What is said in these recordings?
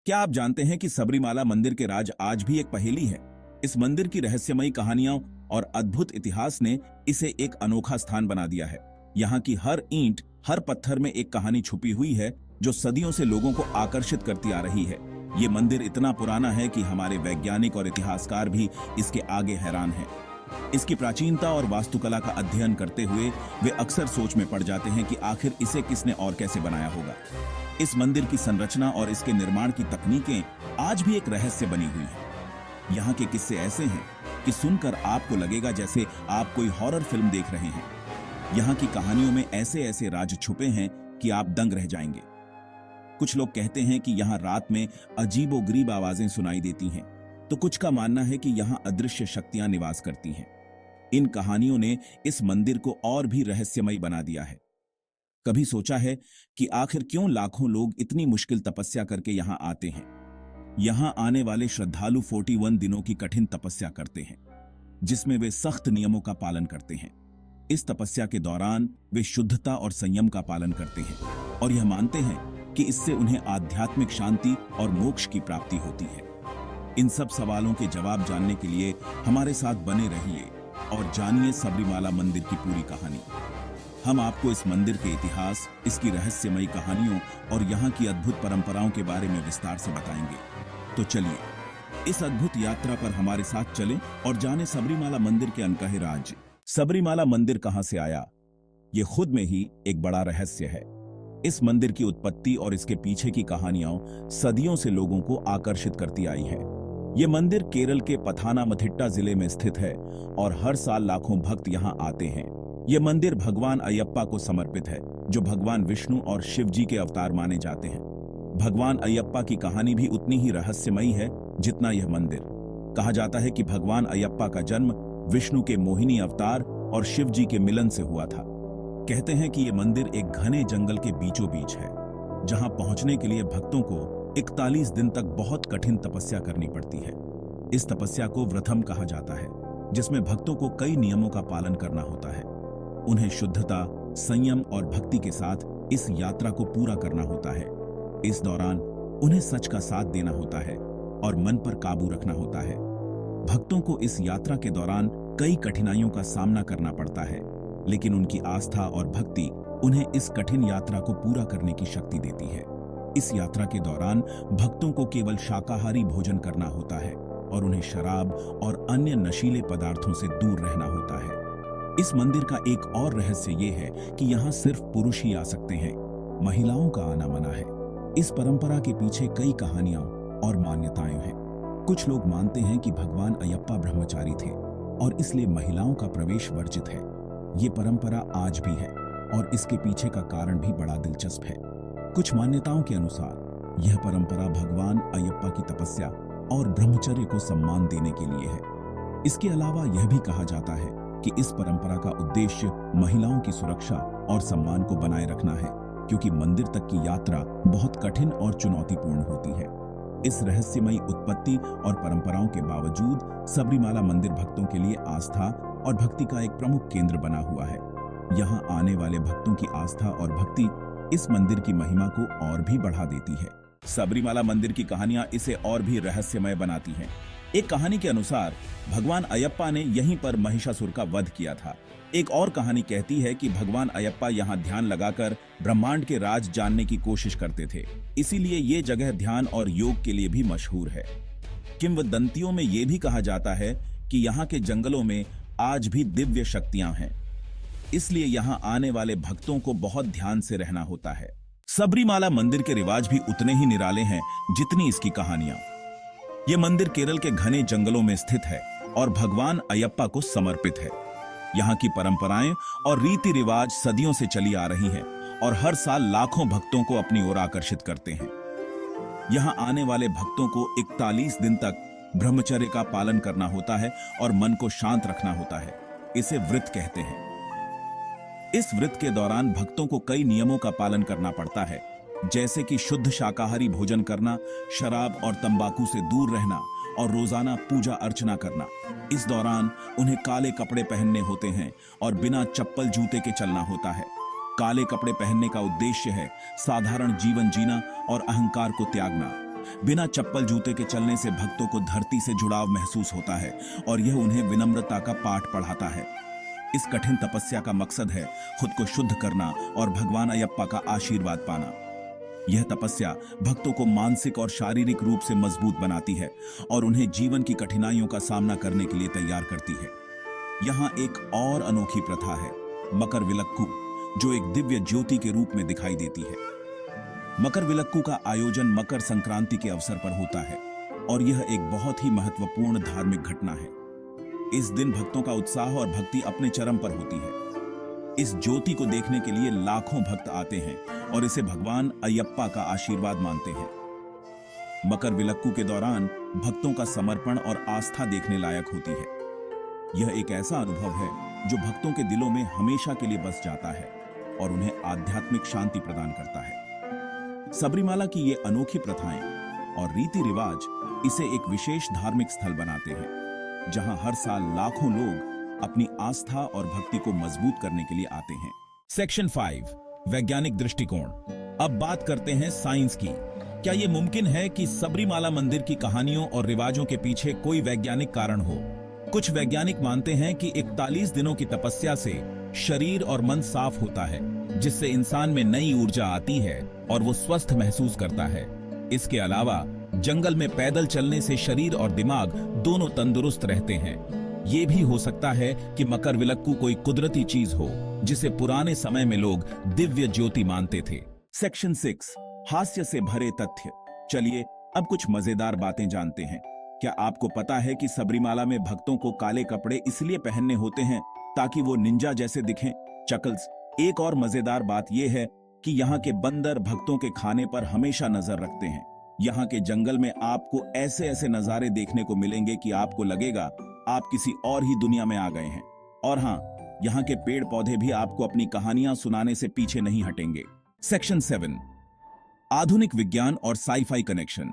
क्या आप जानते हैं कि सबरीमाला मंदिर के राज आज भी एक पहेली है? इस मंदिर की रहस्यमयी कहानियां और अद्भुत इतिहास ने इसे एक अनोखा स्थान बना दिया है। यहाँ की हर ईंट, हर पत्थर में एक कहानी छुपी हुई है जो सदियों से लोगों को आकर्षित करती आ रही है। ये मंदिर इतना पुराना है कि हमारे वैज्ञानिक और इतिहासकार भी इसके आगे हैरान हैं। इसकी प्राचीनता और वास्तुकला का अध्ययन करते हुए वे अक्सर सोच में पड़ जाते हैं कि आखिर इसे किसने और कैसे बनाया होगा। इस मंदिर की संरचना और इसके निर्माण की तकनीकें आज भी एक रहस्य बनी हुई हैं। यहाँ के किस्से ऐसे हैं कि सुनकर आपको लगेगा जैसे आप कोई हॉरर फिल्म देख रहे हैं। यहाँ की कहानियों में ऐसे ऐसे राज छुपे हैं कि आप दंग रह जाएंगे। कुछ लोग कहते हैं कि यहाँ रात में अजीबोगरीब आवाजें सुनाई देती हैं, तो कुछ का मानना है कि यहाँ अदृश्य शक्तियां निवास करती हैं। इन कहानियों ने इस मंदिर को और भी रहस्यमयी बना दिया है। कभी सोचा है कि आखिर क्यों लाखों लोग इतनी मुश्किल तपस्या करके यहाँ आते हैं? यहाँ आने वाले श्रद्धालु 41 दिनों की कठिन तपस्या करते हैं, जिसमें वे सख्त नियमों का पालन करते हैं। इस तपस्या के दौरान वे शुद्धता और संयम का पालन करते हैं और यह मानते हैं कि इससे उन्हें आध्यात्मिक शांति और मोक्ष की प्राप्ति होती है। इन सब सवालों के जवाब जानने के लिए हमारे साथ बने रहिए और जानिए सबरीमाला मंदिर की पूरी कहानी। हम आपको इस मंदिर के इतिहास, इसकी रहस्यमयी कहानियों और यहाँ की अद्भुत परंपराओं के बारे में विस्तार से बताएंगे। तो चलिए इस अद्भुत यात्रा पर हमारे साथ चलें और जानें सबरीमाला मंदिर के अनकहे राज। सबरीमाला मंदिर कहां से आया? ये खुद में ही एक बड़ा रहस्य है। इस मंदिर की उत्पत्ति और इसके पीछे की कहानियां सदियों से लोगों को आकर्षित करती आई है। ये मंदिर केरल के पथानामथिट्टा जिले में स्थित है और हर साल लाखों भक्त यहां आते हैं। ये मंदिर भगवान अयप्पा को समर्पित है, जो भगवान विष्णु और शिव जी के अवतार माने जाते हैं। भगवान अयप्पा की कहानी भी उतनी ही रहस्यमयी है जितना यह मंदिर। कहा जाता है कि भगवान अयप्पा का जन्म विष्णु के मोहिनी अवतार और शिव जी के मिलन से हुआ था। कहते हैं कि यह मंदिर एक घने जंगल के बीचों बीच है, जहां पहुंचने के लिए भक्तों को 41 दिन तक बहुत कठिन तपस्या करनी पड़ती है। इस तपस्या को व्रतम कहा जाता है, जिसमें भक्तों को कई नियमों का पालन करना होता है। उन्हें शुद्धता, संयम और भक्ति के साथ इस यात्रा को पूरा करना होता है। इस दौरान उन्हें सच का साथ देना होता है और मन पर काबू रखना होता है। भक्तों को इस यात्रा के दौरान कई कठिनाइयों का सामना करना पड़ता है, लेकिन उनकी आस्था और भक्ति उन्हें इस कठिन यात्रा को पूरा करने की शक्ति देती है। इस यात्रा के दौरान भक्तों को केवल शाकाहारी भोजन करना होता है और उन्हें शराब और अन्य नशीले पदार्थों से दूर रहना होता है। इस मंदिर का एक और रहस्य ये है कि यहाँ सिर्फ पुरुष ही आ सकते हैं, महिलाओं का आना मना है। इस परंपरा के पीछे कई कहानियां और मान्यताएं हैं। कुछ लोग मानते हैं कि भगवान अयप्पा ब्रह्मचारी थे और इसलिए महिलाओं का प्रवेश वर्जित है। ये परंपरा आज भी है और इसके पीछे का कारण भी बड़ा दिलचस्प है। कुछ मान्यताओं के अनुसार यह परंपरा भगवान अयप्पा की तपस्या और ब्रह्मचर्य को सम्मान देने के लिए है। इसके अलावा यह भी कहा जाता है कि इस परंपरा का उद्देश्य महिलाओं की सुरक्षा और सम्मान को बनाए रखना है, क्योंकि मंदिर तक की यात्रा बहुत कठिन और चुनौतीपूर्ण होती है। इस रहस्यमयी उत्पत्ति और परंपराओं के बावजूद सबरीमाला मंदिर भक्तों के लिए आस्था और भक्ति का एक प्रमुख केंद्र बना हुआ है। यहाँ आने वाले भक्तों की आस्था और भक्ति इस मंदिर की महिमा को और भी बढ़ा देती है। सबरीमाला मंदिर की कहानियां इसे और भी रहस्यमय बनाती हैं। एक कहानी के अनुसार भगवान अयप्पा ने यहीं पर महिषासुर का वध किया था। एक और कहानी कहती है कि भगवान अयप्पा यहाँ ध्यान लगाकर ब्रह्मांड के राज जानने की कोशिश करते थे, इसीलिए ये जगह ध्यान और योग के लिए भी मशहूर है। किंवदंतियों में यह भी कहा जाता है कि यहाँ के जंगलों में आज भी दिव्य शक्तियां हैं, इसलिए यहाँ आने वाले भक्तों को बहुत ध्यान से रहना होता है। सबरीमाला मंदिर के रिवाज भी उतने ही निराले हैं जितनी इसकी कहानियां। यह मंदिर केरल के घने जंगलों में स्थित है और भगवान अयप्पा को समर्पित है। यहाँ की परंपराएं और रीति रिवाज सदियों से चली आ रही हैं और हर साल लाखों भक्तों को अपनी ओर आकर्षित करते हैं। यहाँ आने वाले भक्तों को 41 दिन तक ब्रह्मचर्य का पालन करना होता है और मन को शांत रखना होता है। इसे व्रत कहते हैं। इस व्रत के दौरान भक्तों को कई नियमों का पालन करना पड़ता है, जैसे कि शुद्ध शाकाहारी भोजन करना, शराब और तंबाकू से दूर रहना और रोजाना पूजा अर्चना करना। इस दौरान उन्हें काले कपड़े पहनने होते हैं और बिना चप्पल जूते के चलना होता है। काले कपड़े पहनने का उद्देश्य है साधारण जीवन जीना और अहंकार को त्यागना। बिना चप्पल जूते के चलने से भक्तों को धरती से जुड़ाव महसूस होता है और यह उन्हें विनम्रता का पाठ पढ़ाता है। इस कठिन तपस्या का मकसद है खुद को शुद्ध करना और भगवान अयप्पा का आशीर्वाद पाना। यह तपस्या भक्तों को मानसिक और शारीरिक रूप से मजबूत बनाती है और उन्हें जीवन की कठिनाइयों का सामना करने के लिए तैयार करती है। यहाँ एक और अनोखी प्रथा है, मकर विलक्कू, जो एक दिव्य ज्योति के रूप में दिखाई देती है। मकर विलक्कू का आयोजन मकर संक्रांति के अवसर पर होता है और यह एक बहुत ही महत्वपूर्ण धार्मिक घटना है। इस दिन भक्तों का उत्साह और भक्ति अपने चरम पर होती है। इस ज्योति को देखने के लिए लाखों भक्त आते हैं और इसे भगवान अयप्पा का आशीर्वाद मानते हैं। मकर विलक्कू के दौरान भक्तों का समर्पण और आस्था देखने लायक होती है। यह एक ऐसा अनुभव है जो भक्तों के दिलों में हमेशा के लिए बस जाता है और उन्हें आध्यात्मिक शांति प्रदान करता है। सबरीमाला की ये अनोखी प्रथाएं और रीति रिवाज इसे एक विशेष धार्मिक स्थल बनाते हैं, जहां हर साल लाखों लोग अपनी आस्था और भक्ति को मजबूत करने के लिए आते हैं। सेक्शन 5, वैज्ञानिक दृष्टिकोण। अब बात करते हैं साइंस की। क्या यह मुमकिन है कि सबरीमाला मंदिर की कहानियों और रिवाजों के पीछे कोई वैज्ञानिक कारण हो? कुछ वैज्ञानिक मानते हैं कि 41 दिनों की तपस्या से शरीर और मन साफ होता है, जिससे इंसान में नई ऊर्जा आती है और वो स्वस्थ महसूस करता है। इसके अलावा जंगल में पैदल चलने से शरीर और दिमाग दोनों तंदुरुस्त रहते हैं। ये भी हो सकता है कि मकर विलक्कू कोई कुदरती चीज हो, जिसे पुराने समय में लोग दिव्य ज्योति मानते थे। सेक्शन 6, हास्य से भरे तथ्य। चलिए अब कुछ मजेदार बातें जानते हैं। क्या आपको पता है कि सबरीमाला में भक्तों को काले कपड़े इसलिए पहनने होते हैं ताकि वो निंजा जैसे दिखें? चकल्स, एक और मजेदार बात यह है कि यहाँ के बंदर भक्तों के खाने पर हमेशा नजर रखते हैं। यहाँ के जंगल में आपको ऐसे ऐसे नजारे देखने को मिलेंगे कि आपको लगेगा आप किसी और ही दुनिया में आ गए हैं। और हाँ, यहाँ के पेड़ पौधे भी आपको अपनी कहानियां सुनाने से पीछे नहीं हटेंगे। सेक्शन 7, आधुनिक विज्ञान और साई-फाई कनेक्शन।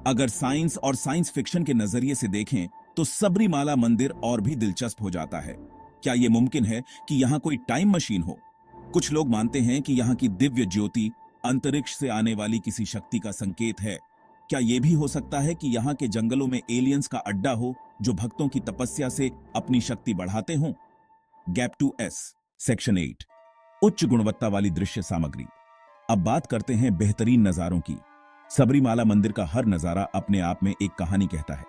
अगर साइंस और साइंस फिक्शन के नजरिए से देखें तो सबरीमाला मंदिर और भी दिलचस्प हो जाता है। क्या यह मुमकिन है कि यहाँ कोई टाइम मशीन हो? कुछ लोग मानते हैं कि यहाँ की दिव्य ज्योति अंतरिक्ष से आने वाली किसी शक्ति का संकेत है। क्या यह भी हो सकता है कि यहाँ के जंगलों में एलियंस का अड्डा हो जो भक्तों की तपस्या से अपनी शक्ति बढ़ाते हों? Gap 2S। सेक्शन 8, उच्च गुणवत्ता वाली दृश्य सामग्री। अब बात करते हैं बेहतरीन नजारों की। सबरीमाला मंदिर का हर नजारा अपने आप में एक कहानी कहता है।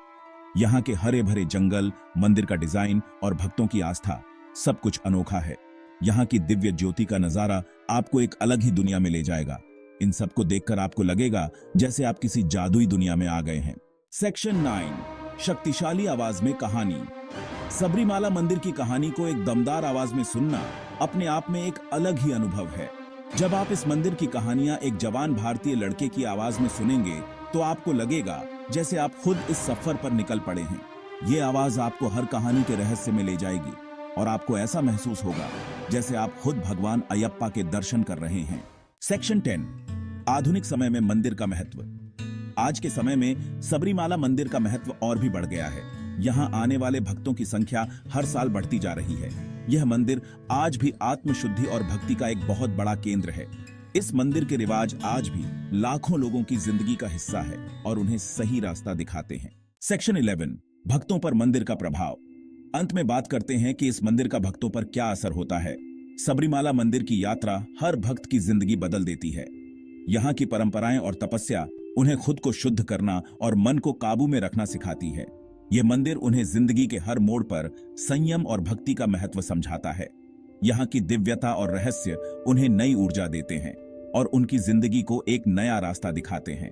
यहाँ के हरे भरे जंगल, मंदिर का डिजाइन और भक्तों की आस्था, सब कुछ अनोखा है। यहाँ की दिव्य ज्योति का नजारा आपको एक अलग ही दुनिया में ले जाएगा। इन सबको देखकर आपको लगेगा जैसे आप किसी जादुई दुनिया में आ गए हैं। सेक्शन 9, शक्तिशाली आवाज में कहानी। सबरीमाला मंदिर की कहानी को एक दमदार आवाज में सुनना अपने आप में एक अलग ही अनुभव है। जब आप इस मंदिर की कहानियां एक जवान भारतीय लड़के की आवाज में सुनेंगे तो आपको लगेगा जैसे आप खुद इस सफर पर निकल पड़े हैं। ये आवाज आपको हर कहानी के रहस्य में ले जाएगी और आपको ऐसा महसूस होगा जैसे आप खुद भगवान अयप्पा के दर्शन कर रहे हैं। सेक्शन 10, आधुनिक समय में मंदिर का महत्व। आज के समय में सबरीमाला मंदिर का महत्व और भी बढ़ गया है। यहाँ आने वाले भक्तों की संख्या हर साल बढ़ती जा रही है। यह मंदिर आज भी आत्मशुद्धि और भक्ति का एक बहुत बड़ा केंद्र है। इस मंदिर के रिवाज आज भी लाखों लोगों की जिंदगी का हिस्सा है और उन्हें सही रास्ता दिखाते हैं। सेक्शन 11, भक्तों पर मंदिर का प्रभाव। अंत में बात करते हैं कि इस मंदिर का भक्तों पर क्या असर होता है। सबरीमाला मंदिर की यात्रा हर भक्त की जिंदगी बदल देती है। यहाँ की परंपराएं और तपस्या उन्हें खुद को शुद्ध करना और मन को काबू में रखना सिखाती है। यह मंदिर उन्हें जिंदगी के हर मोड़ पर संयम और भक्ति का महत्व समझाता है। यहाँ की दिव्यता और रहस्य उन्हें नई ऊर्जा देते हैं और उनकी जिंदगी को एक नया रास्ता दिखाते हैं।